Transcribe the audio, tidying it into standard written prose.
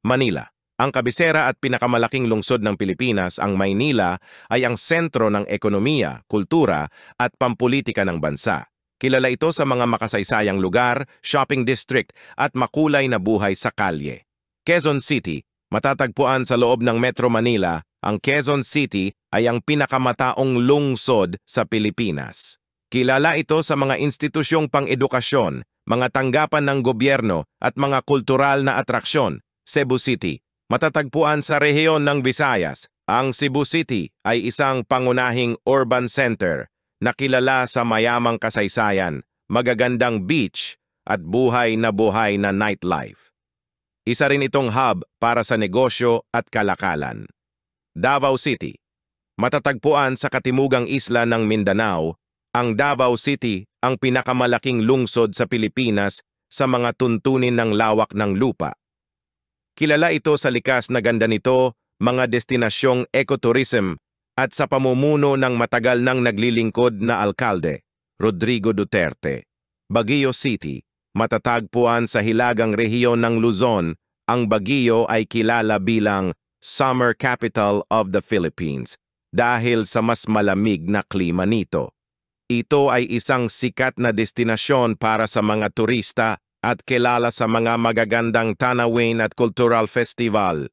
Manila. Ang kabisera at pinakamalaking lungsod ng Pilipinas, ang Maynila, ay ang sentro ng ekonomiya, kultura at pampulitika ng bansa. Kilala ito sa mga makasaysayang lugar, shopping district at makulay na buhay sa kalye. Quezon City, matatagpuan sa loob ng Metro Manila, ang Quezon City ay ang pinakamataong lungsod sa Pilipinas. Kilala ito sa mga institusyong pang-edukasyon, mga tanggapan ng gobyerno at mga kultural na atraksyon. Cebu City, matatagpuan sa rehiyon ng Visayas, ang Cebu City ay isang pangunahing urban center na kilala sa mayamang kasaysayan, magagandang beach at buhay na nightlife. Isa rin itong hub para sa negosyo at kalakalan. Davao City, matatagpuan sa katimugang isla ng Mindanao, ang Davao City ang pinakamalaking lungsod sa Pilipinas sa mga tuntunin ng lawak ng lupa. Kilala ito sa likas na ganda nito, mga destinasyong ecotourism at sa pamumuno ng matagal nang naglilingkod na alkalde, Rodrigo Duterte. Baguio City, matatagpuan sa hilagang rehiyon ng Luzon, ang Baguio ay kilala bilang Summer Capital of the Philippines dahil sa mas malamig na klima nito. Ito ay isang sikat na destinasyon para sa mga turista at kilala sa mga magagandang tanawin at cultural festival.